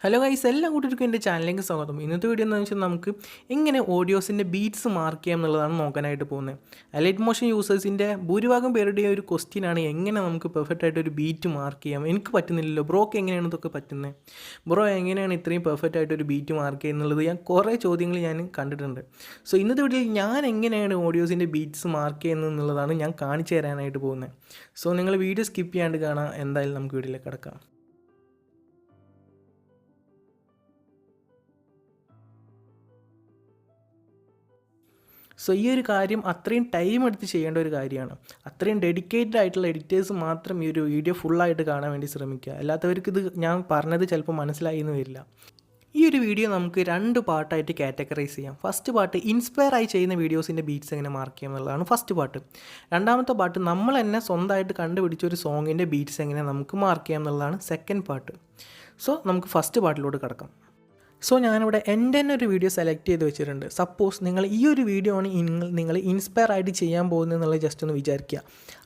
Hello guys, എല്ലാ കൂട്ടർക്കും എൻ്റെ ചാനലിലേക്ക് സ്വാഗതം. ഇന്നത്തെ വീഡിയോ എന്താണെന്ന് വെച്ചാൽ നമുക്ക് എങ്ങനെ ഓഡിയോസിൻ്റെ ബീറ്റ്സ് മാർക്ക് ചെയ്യാം എന്നുള്ളതാണ് നോക്കാനായിട്ട് പോകുന്നത്. അലൈറ്റ് മോഷൻ യൂസേഴ്സിൻ്റെ ഭൂരിഭാഗം പേരുടെയും ഒരു ക്വസ്റ്റ്യനാണ് എങ്ങനെ നമുക്ക് പെർഫെക്റ്റ് ആയിട്ട് ഒരു ബീറ്റ് മാർക്ക് ചെയ്യാം. എനിക്ക് പറ്റുന്നില്ലല്ലോ, ബ്രോക്ക് എങ്ങനെയാണ് ഇതൊക്കെ പറ്റുന്നത്, ബ്രോ എങ്ങനെയാണ് ഇത്രയും പെർഫെക്റ്റ് ആയിട്ട് ഒരു ബീറ്റ് മാർക്ക് ചെയ്യുന്നുള്ളത് ഞാൻ കുറേ ചോദ്യങ്ങൾ ഞാൻ കണ്ടിട്ടുണ്ട്. സോ ഇന്നത്തെ വീഡിയോയിൽ ഞാൻ എങ്ങനെയാണ് ഓഡിയോസിൻ്റെ ബീറ്റ്സ് മാർക്ക് ചെയ്യുന്നത് എന്നുള്ളതാണ് ഞാൻ കാണിച്ചു തരാനായിട്ട് പോകുന്നത്. സോ നിങ്ങൾ വീഡിയോ സ്കിപ്പ് ചെയ്യാണ്ട് കാണാം. എന്തായാലും നമുക്ക് വീഡിയോയിലേക്ക് കിടക്കാം. സോ ഈ ഒരു കാര്യം അത്രയും ടൈം എടുത്ത് ചെയ്യേണ്ട ഒരു കാര്യമാണ്. അത്രയും ഡെഡിക്കേറ്റഡ് ആയിട്ടുള്ള എഡിറ്റേഴ്സ് മാത്രം ഈ ഒരു വീഡിയോ ഫുള്ളായിട്ട് കാണാൻ വേണ്ടി ശ്രമിക്കുക. അല്ലാത്തവർക്ക് ഇത് ഞാൻ പറഞ്ഞത് ചിലപ്പോൾ മനസ്സിലായി എന്ന് വരില്ല. ഈ ഒരു വീഡിയോ നമുക്ക് 2 പാർട്ടായിട്ട് കാറ്റഗറൈസ് ചെയ്യാം. ഫസ്റ്റ് പാർട്ട് ഇൻസ്പയർ ആയി ചെയ്യുന്ന വീഡിയോസിൻ്റെ ബീറ്റ്സ് എങ്ങനെ മാർക്ക് ചെയ്യാം എന്നുള്ളതാണ് ഫസ്റ്റ് പാർട്ട്. രണ്ടാമത്തെ പാർട്ട് നമ്മൾ തന്നെ സ്വന്തമായിട്ട് കണ്ടുപിടിച്ച ഒരു സോങ്ങിൻ്റെ ബീറ്റ്സ് എങ്ങനെ നമുക്ക് മാർക്ക് ചെയ്യാം എന്നുള്ളതാണ് സെക്കൻഡ് പാർട്ട്. സോ നമുക്ക് ഫസ്റ്റ് പാർട്ടിലോട്ട് കിടക്കാം. സോ ഞാനിവിടെ എൻ്റെ തന്നെ ഒരു വീഡിയോ സെലക്ട് ചെയ്ത് വെച്ചിട്ടുണ്ട്. സപ്പോസ് നിങ്ങൾ ഈ ഒരു വീഡിയോ ആണ് നിങ്ങൾ ഇൻസ്പയർ ആയിട്ട് ചെയ്യാൻ പോകുന്നത് എന്നുള്ളത് ജസ്റ്റ് ഒന്ന് വിചാരിക്കുക.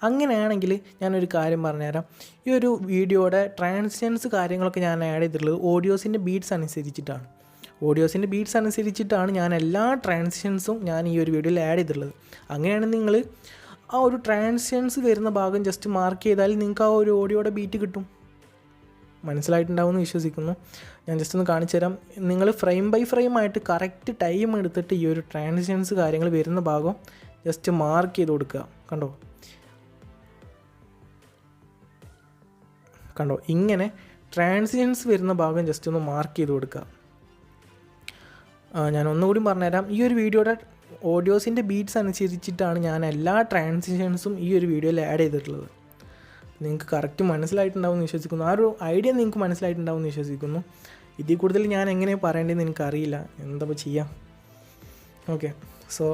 അങ്ങനെയാണെങ്കിൽ ഞാനൊരു കാര്യം പറഞ്ഞുതരാം. ഈ ഒരു വീഡിയോയുടെ ട്രാൻസിഷൻസ് കാര്യങ്ങളൊക്കെ ഞാൻ ആഡ് ചെയ്തിട്ടുള്ളത് ഓഡിയോസിൻ്റെ ബീറ്റ്സ് അനുസരിച്ചിട്ടാണ്. ഓഡിയോസിൻ്റെ ബീറ്റ്സ് അനുസരിച്ചിട്ടാണ് ഞാൻ എല്ലാ ട്രാൻസിഷൻസും ഞാൻ ഈ ഒരു വീഡിയോയിൽ ആഡ് ചെയ്തിട്ടുള്ളത്. അങ്ങനെയാണ് നിങ്ങൾ ആ ഒരു ട്രാൻസിഷൻസ് വരുന്ന ഭാഗം ജസ്റ്റ് മാർക്ക് ചെയ്താൽ നിങ്ങൾക്ക് ആ ഒരു ഓഡിയോയുടെ ബീറ്റ് കിട്ടും. മനസ്സിലായിട്ടുണ്ടാവുമെന്ന് വിശ്വസിക്കുന്നു. ഞാൻ ജസ്റ്റ് ഒന്ന് കാണിച്ചു തരാം. നിങ്ങൾ ഫ്രെയിം ബൈ ഫ്രെയിം ആയിട്ട് കറക്റ്റ് ടൈം എടുത്തിട്ട് ഈ ഒരു ട്രാൻസിഷൻസ് കാര്യങ്ങൾ വരുന്ന ഭാഗം ജസ്റ്റ് മാർക്ക് ചെയ്ത് കൊടുക്കുക. കണ്ടോ ഇങ്ങനെ ട്രാൻസിഷൻസ് വരുന്ന ഭാഗം ജസ്റ്റ് ഒന്ന് മാർക്ക് ചെയ്ത് കൊടുക്കുക. ഞാൻ ഒന്നുകൂടി പറഞ്ഞുതരാം. ഈ ഒരു വീഡിയോയുടെ ഓഡിയോസിൻ്റെ ബീറ്റ്സ് അനുസരിച്ചിട്ടാണ് ഞാൻ എല്ലാ ട്രാൻസിഷൻസും ഈ ഒരു വീഡിയോയിൽ ആഡ് ചെയ്തിട്ടുള്ളത്. നിങ്ങൾക്ക് കറക്റ്റ് മനസ്സിലായിട്ടുണ്ടാവുമെന്ന് വിശ്വസിക്കുന്നു. ആ ഒരു ഐഡിയ നിങ്ങൾക്ക് മനസ്സിലായിട്ടുണ്ടാവുമെന്ന് വിശ്വസിക്കുന്നു. ഇതിൽ കൂടുതൽ ഞാൻ എങ്ങനെയാണ് പറയേണ്ടതെന്ന് എനിക്കറിയില്ല. എന്താ ചെയ്യാം. ഓക്കെ, സോ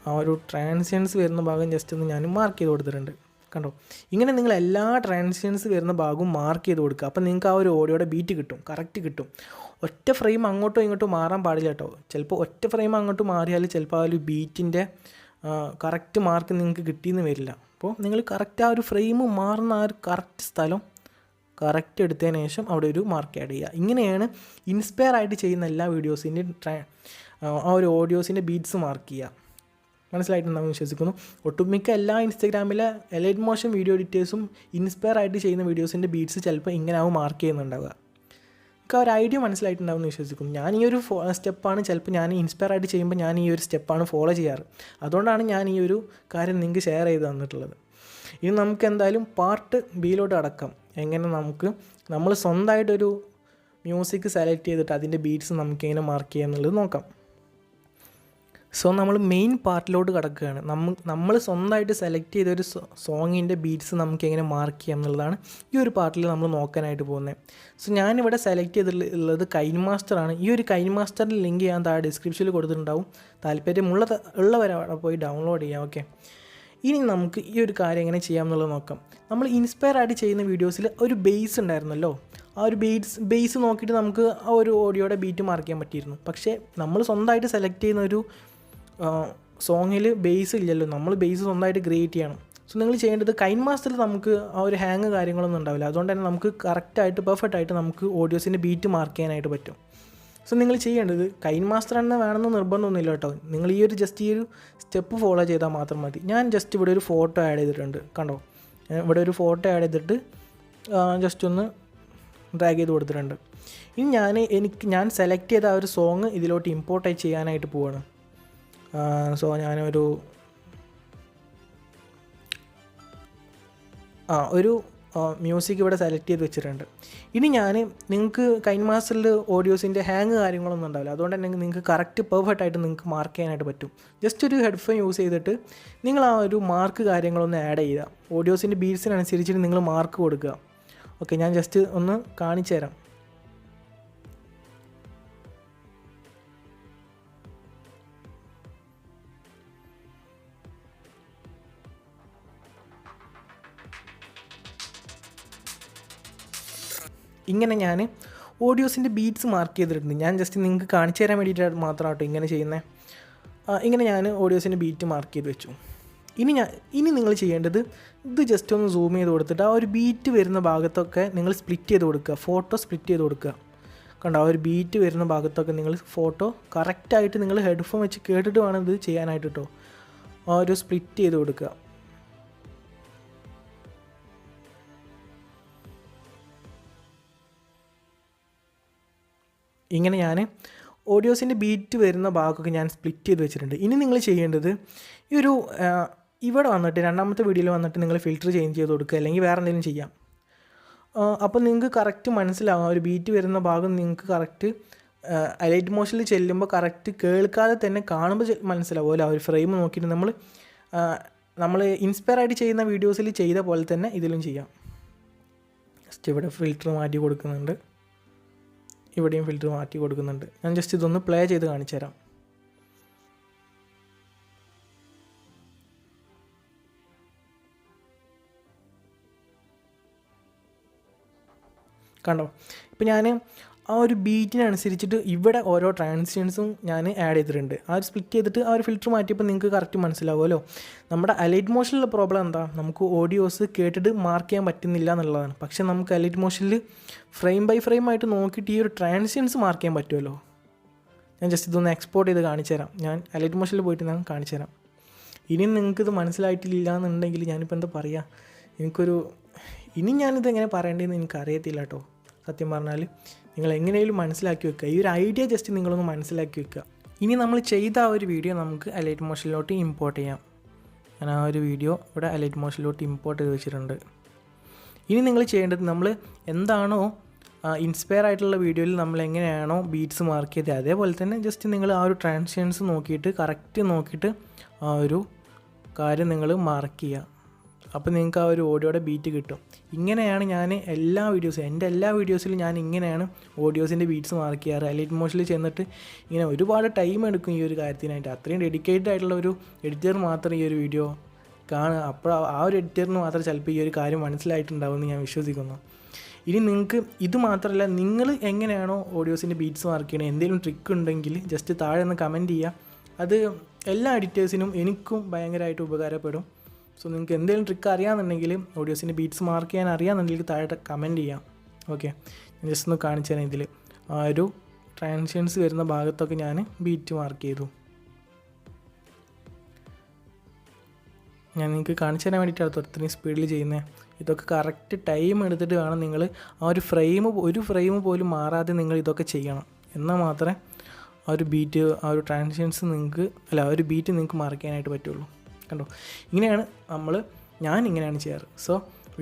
ആ ഒരു ട്രാൻസിഷൻസ് വരുന്ന ഭാഗം ജസ്റ്റ് ഒന്ന് ഞാൻ മാർക്ക് ചെയ്ത് കൊടുത്തിട്ടുണ്ട്. കണ്ടോ, ഇങ്ങനെ നിങ്ങൾ എല്ലാ ട്രാൻസിഷൻസ് വരുന്ന ഭാഗവും മാർക്ക് ചെയ്ത് കൊടുക്കുക. അപ്പോൾ നിങ്ങൾക്ക് ആ ഒരു ഓഡിയോയുടെ ബീറ്റ് കിട്ടും, കറക്റ്റ് കിട്ടും. ഒറ്റ ഫ്രെയിം അങ്ങോട്ടോ ഇങ്ങോട്ടോ മാറാൻ പാടില്ല കേട്ടോ. ചിലപ്പോൾ ഒറ്റ ഫ്രെയിം അങ്ങോട്ട് മാറിയാൽ ചിലപ്പോൾ ആ ഒരു ബീറ്റിൻ്റെ കറക്റ്റ് മാർക്ക് നിങ്ങൾക്ക് കിട്ടിയെന്ന് വരില്ല. അപ്പോൾ നിങ്ങൾ കറക്റ്റ് ആ ഒരു ഫ്രെയിം മാറുന്ന ആ ഒരു കറക്റ്റ് സ്ഥലം കറക്റ്റ് എടുത്തതിന് ശേഷം അവിടെ ഒരു മാർക്ക് ആഡ് ചെയ്യുക. ഇങ്ങനെയാണ് ഇൻസ്പയർ ആയിട്ട് ചെയ്യുന്ന എല്ലാ വീഡിയോസിൻ്റെയും ആ ഒരു ഓഡിയോസിൻ്റെ ബീറ്റ്സ് മാർക്ക് ചെയ്യുക. മനസ്സിലായിട്ടുണ്ടാവും വിശ്വസിക്കുന്നു. ഒട്ടുമിക്ക എല്ലാ ഇൻസ്റ്റാഗ്രാമിലെ എലൈറ്റ് മോഷൻ വീഡിയോ എഡിറ്റേഴ്സും ഇൻസ്പയർ ആയിട്ട് ചെയ്യുന്ന വീഡിയോസിൻ്റെ ബീറ്റ്സ് ചിലപ്പോൾ ഇങ്ങനെ ആവും മാർക്ക് ചെയ്യുന്നുണ്ടാവുക. എനിക്ക് ആ ഒരു ഐഡിയ മനസ്സിലായിട്ടുണ്ടാവും എന്ന് വിശ്വസിക്കുന്നു. ഞാൻ ഈ ഒരു സ്റ്റെപ്പാണ് ചിലപ്പോൾ ഞാൻ ഇൻസ്പയർ ആയിട്ട് ചെയ്യുമ്പോൾ ഞാൻ ഈ ഒരു സ്റ്റെപ്പാണ് ഫോളോ ചെയ്യാറ്. അതുകൊണ്ടാണ് ഞാൻ ഈ ഒരു കാര്യം നിങ്ങൾക്ക് ഷെയർ ചെയ്ത് തന്നിട്ടുള്ളത്. ഇനി നമുക്ക് എന്തായാലും പാർട്ട് ബിയിലോട്ട് അടക്കാം. എങ്ങനെ നമ്മൾ സ്വന്തമായിട്ടൊരു മ്യൂസിക് സെലക്ട് ചെയ്തിട്ട് അതിൻ്റെ ബീറ്റ്സ് നമുക്ക് എങ്ങനെ മാർക്ക് ചെയ്യാം എന്നുള്ളത് നോക്കാം. സോ നമ്മൾ മെയിൻ പാർട്ടിലോട്ട് കിടക്കുകയാണ്. നമ്മൾ സ്വന്തമായിട്ട് സെലക്ട് ചെയ്തൊരു സോങ്ങിൻ്റെ ബീറ്റ്സ് നമുക്ക് എങ്ങനെ മാർക്ക് ചെയ്യാം എന്നുള്ളതാണ് ഈ ഒരു പാർട്ടിൽ നമ്മൾ നോക്കാനായിട്ട് പോകുന്നത്. സോ ഞാനിവിടെ സെലക്ട് ചെയ്തിട്ടുള്ളത് കൈൻ മാസ്റ്ററാണ്. ഈ ഒരു കൈൻ മാസ്റ്ററിൻ്റെ ലിങ്ക് ഞാൻ താഴെ ഡിസ്ക്രിപ്ഷനിൽ കൊടുത്തിട്ടുണ്ടാവും. താല്പര്യമുള്ളവരെ അവിടെ പോയി ഡൗൺലോഡ് ചെയ്യാം. ഓക്കെ, ഇനി നമുക്ക് ഈ ഒരു കാര്യം എങ്ങനെ ചെയ്യാം എന്നുള്ളത് നോക്കാം. നമ്മൾ ഇൻസ്പയർ ആയിട്ട് ചെയ്യുന്ന വീഡിയോസിൽ ഒരു ബേസ് ഉണ്ടായിരുന്നല്ലോ. ആ ഒരു ബേസ് നോക്കിയിട്ട് നമുക്ക് ആ ഒരു ഓഡിയോയുടെ ബീറ്റ് മാർക്ക് ചെയ്യാൻ പറ്റിയിരുന്നു. പക്ഷേ നമ്മൾ സ്വന്തമായിട്ട് സെലക്ട് ചെയ്യുന്ന ഒരു സോങ്ങിൽ ബേസ് ഇല്ലല്ലോ. നമ്മൾ ബേസ് സ്വന്തമായിട്ട് ക്രിയേറ്റ് ചെയ്യണം. സോ നിങ്ങൾ ചെയ്യേണ്ടത് കൈൻ മാസ്റ്ററിൽ നമുക്ക് ആ ഒരു ഹാങ് കാര്യങ്ങളൊന്നും ഉണ്ടാവില്ല. അതുകൊണ്ട് തന്നെ നമുക്ക് കറക്റ്റായിട്ട് പെർഫെക്റ്റ് ആയിട്ട് നമുക്ക് ഓഡിയോസിൻ്റെ ബീറ്റ് മാർക്ക് ചെയ്യാനായിട്ട് പറ്റും. സോ നിങ്ങൾ ചെയ്യേണ്ടത് കൈൻ മാസ്റ്റർ തന്നെ വേണമെന്ന് നിർബന്ധമൊന്നുമില്ല കേട്ടോ. നിങ്ങൾ ഈ ഒരു സ്റ്റെപ്പ് ഫോളോ ചെയ്താൽ മാത്രം മതി. ഞാൻ ജസ്റ്റ് ഇവിടെ ഒരു ഫോട്ടോ ആഡ് ചെയ്തിട്ടുണ്ട്. കണ്ടോ, ഇവിടെ ഒരു ഫോട്ടോ ആഡ് ചെയ്തിട്ട് ജസ്റ്റ് ഒന്ന് ഡ്രാഗ് ചെയ്ത് കൊടുത്തിട്ടുണ്ട്. ഇനി ഞാൻ സെലക്ട് ചെയ്ത ആ ഒരു സോങ് ഇതിലോട്ട് ഇമ്പോർട്ട് ചെയ്യാനായിട്ട് പോവാണ്. സോ ഞാനൊരു ഒരു മ്യൂസിക് ഇവിടെ സെലക്ട് ചെയ്ത് വെച്ചിട്ടുണ്ട്. ഇനി നിങ്ങൾക്ക് കൈൻ മാസ്റ്ററിൽ ഓഡിയോസിൻ്റെ ഹാങ് കാര്യങ്ങളൊന്നും ഉണ്ടാവില്ല. അതുകൊണ്ട് തന്നെ നിങ്ങൾക്ക് കറക്റ്റ് പെർഫെക്റ്റ് ആയിട്ട് നിങ്ങൾക്ക് മാർക്ക് ചെയ്യാനായിട്ട് പറ്റും. ജസ്റ്റ് ഒരു ഹെഡ്ഫോൺ യൂസ് ചെയ്തിട്ട് നിങ്ങൾ ആ ഒരു മാർക്ക് കാര്യങ്ങളൊന്ന് ആഡ് ചെയ്യുക. ഓഡിയോസിൻ്റെ ബീറ്റ്സിനനുസരിച്ചിട്ട് നിങ്ങൾ മാർക്ക് കൊടുക്കുക. ഓക്കെ, ഞാൻ ജസ്റ്റ് ഒന്ന് കാണിച്ചു തരാം. ഇങ്ങനെ ഞാൻ ഓഡിയോസിൻ്റെ ബീറ്റ്സ് മാർക്ക് ചെയ്തിട്ടുണ്ട്. ഞാൻ ജസ്റ്റ് നിങ്ങൾക്ക് കാണിച്ചു തരാൻ വേണ്ടിയിട്ട് മാത്രമാട്ടോ ഇങ്ങനെ ചെയ്യുന്നത്. ഇങ്ങനെ ഞാൻ ഓഡിയോസിൻ്റെ ബീറ്റ് മാർക്ക് ചെയ്ത് വെച്ചു. ഇനി നിങ്ങൾ ചെയ്യേണ്ടത് ഇത് ജസ്റ്റ് ഒന്ന് സൂം ചെയ്ത് കൊടുത്തിട്ട് ആ ഒരു ബീറ്റ് വരുന്ന ഭാഗത്തൊക്കെ നിങ്ങൾ സ്പ്ലിറ്റ് ചെയ്ത് കൊടുക്കുക. ഫോട്ടോ സ്പ്ലിറ്റ് ചെയ്ത് കൊടുക്കുക. കണ്ടോ ആ ഒരു ബീറ്റ് വരുന്ന ഭാഗത്തൊക്കെ നിങ്ങൾ ഫോട്ടോ കറക്റ്റായിട്ട് നിങ്ങൾ ഹെഡ്ഫോൺ വെച്ച് കേട്ടിട്ട് വേണം ഇത് ചെയ്യാനായിട്ട് കേട്ടോ. ആ ഒരു സ്പ്ലിറ്റ് ചെയ്ത് കൊടുക്കുക. ഇങ്ങനെ ഞാൻ ഓഡിയോസിൻ്റെ ബീറ്റ് വരുന്ന ഭാഗമൊക്കെ ഞാൻ സ്പ്ലിറ്റ് ചെയ്ത് വെച്ചിട്ടുണ്ട്. ഇനി നിങ്ങൾ ചെയ്യേണ്ടത് ഈ ഒരു ഇവിടെ വന്നിട്ട് രണ്ടാമത്തെ വീഡിയോയിൽ വന്നിട്ട് നിങ്ങൾ ഫിൽറ്റർ ചേഞ്ച് ചെയ്ത് കൊടുക്കുക, അല്ലെങ്കിൽ വേറെ എന്തെങ്കിലും ചെയ്യാം. അപ്പോൾ നിങ്ങൾക്ക് കറക്റ്റ് മനസ്സിലാവും. ഒരു ബീറ്റ് വരുന്ന ഭാഗം നിങ്ങൾക്ക് കറക്റ്റ് അലൈറ്റ് മോഷനിൽ ചെല്ലുമ്പോൾ കറക്റ്റ് കേൾക്കാതെ തന്നെ കാണുമ്പോൾ മനസ്സിലാവുമല്ലോ. ആ ഒരു ഫ്രെയിം നോക്കിയിട്ട് നമ്മൾ ഇൻസ്പയർ ആയിട്ട് ചെയ്യുന്ന വീഡിയോസിൽ ചെയ്ത പോലെ തന്നെ ഇതിലും ചെയ്യാം. ജസ്റ്റ് ഇവിടെ ഫിൽറ്റർ മാറ്റി കൊടുക്കുന്നുണ്ട്, ഇവിടെയും ഫിൽറ്റർ മാറ്റി കൊടുക്കുന്നുണ്ട്. ഞാൻ ജസ്റ്റ് ഇതൊന്ന് പ്ലേ ചെയ്ത് കാണിച്ചു തരാം. കണ്ടോ, ഇപ്പോൾ ഞാൻ ആ ഒരു ബീറ്റിനനുസരിച്ചിട്ട് ഇവിടെ ഓരോ ട്രാൻസിഷൻസും ഞാൻ ആഡ് ചെയ്തിട്ടുണ്ട്. ആ ഒരു സ്പ്ലിറ്റ് ചെയ്തിട്ട് ആ ഒരു ഫിൽറ്റർ മാറ്റിയപ്പോൾ നിങ്ങൾക്ക് കറക്റ്റ് മനസ്സിലാവുമല്ലോ. നമ്മുടെ അലൈറ്റ് മോഷനിലുള്ള പ്രോബ്ലം എന്താ, നമുക്ക് ഓഡിയോസ് കേട്ടിട്ട് മാർക്ക് ചെയ്യാൻ പറ്റുന്നില്ല എന്നുള്ളതാണ്. പക്ഷേ നമുക്ക് അലൈറ്റ് മോഷനിൽ ഫ്രെയിം ബൈ ഫ്രെയിം ആയിട്ട് നോക്കിയിട്ട് ഈ ഒരു ട്രാൻസിഷൻസ് മാർക്ക് ചെയ്യാൻ പറ്റുമല്ലോ. ഞാൻ ജസ്റ്റ് ഇതൊന്ന് എക്സ്പോർട്ട് ചെയ്ത് കാണിച്ചു തരാം. ഞാൻ അലൈറ്റ് മോഷനിൽ പോയിട്ട് ഞാൻ കാണിച്ചു തരാം. ഇനിയും നിങ്ങൾക്കിത് മനസ്സിലായിട്ടില്ല എന്നുണ്ടെങ്കിൽ ഞാനിപ്പോൾ എന്താ പറയുക, ഇനി ഞാനിത് എങ്ങനെ പറയേണ്ടതെന്ന് എനിക്കറിയത്തില്ല കേട്ടോ. സത്യം പറഞ്ഞാൽ നിങ്ങൾ എങ്ങനെയും മനസ്സിലാക്കി വെക്കുക. ഈ ഒരു ഐഡിയ ജസ്റ്റ് നിങ്ങളൊന്ന് മനസ്സിലാക്കി വെക്കുക. ഇനി നമ്മൾ ചെയ്ത ആ ഒരു വീഡിയോ നമുക്ക് അലൈറ്റ് മോഷനിലോട്ട് ഇമ്പോർട്ട് ചെയ്യാം. ഞാൻ ആ ഒരു വീഡിയോ ഇവിടെ അലൈറ്റ് മോഷനിലോട്ട് ഇമ്പോർട്ട് ചെയ്ത് വെച്ചിട്ടുണ്ട്. ഇനി നിങ്ങൾ ചെയ്യേണ്ടത്, നമ്മൾ എന്താണോ ഇൻസ്പയർ ആയിട്ടുള്ള വീഡിയോയിൽ നമ്മൾ എങ്ങനെയാണോ ബീറ്റ്സ് മാർക്ക് ചെയ്തത് അതേപോലെ തന്നെ ജസ്റ്റ് നിങ്ങൾ ആ ഒരു ട്രാൻസിഷൻസ് നോക്കിയിട്ട് കറക്റ്റ് നോക്കിയിട്ട് ആ ഒരു കാര്യം നിങ്ങൾ മാർക്ക് ചെയ്യുക. അപ്പോൾ നിങ്ങൾക്ക് ആ ഒരു ഓഡിയോയുടെ ബീറ്റ് കിട്ടും. ഇങ്ങനെയാണ് ഞാൻ എൻ്റെ എല്ലാ വീഡിയോസിലും ഞാൻ ഇങ്ങനെയാണ് ഓഡിയോസിൻ്റെ ബീറ്റ്സ് മാർക്ക് ചെയ്യാറ്. അലൈറ്റ് മോഷനിൽ ചെന്നിട്ട് ഇങ്ങനെ ഒരുപാട് ടൈം എടുക്കും ഈ ഒരു കാര്യത്തിനായിട്ട്. അത്രയും ഡെഡിക്കേറ്റഡ് ആയിട്ടുള്ള ഒരു എഡിറ്റർ മാത്രം ഈ ഒരു വീഡിയോ കാണുക. അപ്പോൾ ആ ഒരു എഡിറ്ററിന് മാത്രം ചിലപ്പോൾ ഈ ഒരു കാര്യം മനസ്സിലായിട്ടുണ്ടാവുമെന്ന് ഞാൻ വിശ്വസിക്കുന്നു. ഇനി നിങ്ങൾക്ക് ഇത് മാത്രമല്ല, നിങ്ങൾ എങ്ങനെയാണോ ഓഡിയോസിൻ്റെ ബീറ്റ്സ് മാർക്ക് ചെയ്യണത്, എന്തെങ്കിലും ട്രിക്ക് ഉണ്ടെങ്കിൽ ജസ്റ്റ് താഴെ ഒന്ന് കമൻറ്റ് ചെയ്യുക. അത് എല്ലാ എഡിറ്റേഴ്സിനും എനിക്കും ഭയങ്കരമായിട്ട് ഉപകാരപ്പെടും. സോ നിങ്ങൾക്ക് എന്തെങ്കിലും ട്രിക്ക് അറിയാമെന്നുണ്ടെങ്കിൽ, ഓഡിയോസിൻ്റെ ബീറ്റ്സ് മാർക്ക് ചെയ്യാൻ അറിയാമെന്നുണ്ടെങ്കിൽ താഴെ കമൻറ്റ് ചെയ്യാം. ഓക്കെ, ഞാൻ ജസ്റ്റ് ഒന്ന് കാണിച്ചു തരാം. ഇതിൽ ആ ഒരു ട്രാൻസിഷൻസ് വരുന്ന ഭാഗത്തൊക്കെ ഞാൻ ബീറ്റ് മാർക്ക് ചെയ്തു. ഞാൻ നിങ്ങൾക്ക് കാണിച്ചു തരാൻ വേണ്ടിയിട്ടാണ് അത്രയും സ്പീഡിൽ ചെയ്യുന്നത്. ഇതൊക്കെ കറക്റ്റ് ടൈം എടുത്തിട്ട് വേണം നിങ്ങൾ ആ ഒരു ഫ്രെയിം പോലും മാറാതെ നിങ്ങൾ ഇതൊക്കെ ചെയ്യണം. എന്നാൽ മാത്രമേ ആ ഒരു ബീറ്റ്, ആ ഒരു ട്രാൻസിഷൻസ് ആ ഒരു ബീറ്റ് നിങ്ങൾക്ക് മാർക്ക് ചെയ്യാനായിട്ട് പറ്റുള്ളൂ. കണ്ടോ, ഇങ്ങനെയാണ് ഞാൻ ഇങ്ങനെയാണ് ചെയ്യാറ്. സോ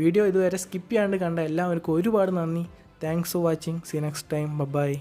വീഡിയോ ഇതുവരെ സ്കിപ്പ് ചെയ്യാണ്ട് കണ്ട എല്ലാവർക്കും ഒരുപാട് നന്ദി. Thanks for watching. See next time. By.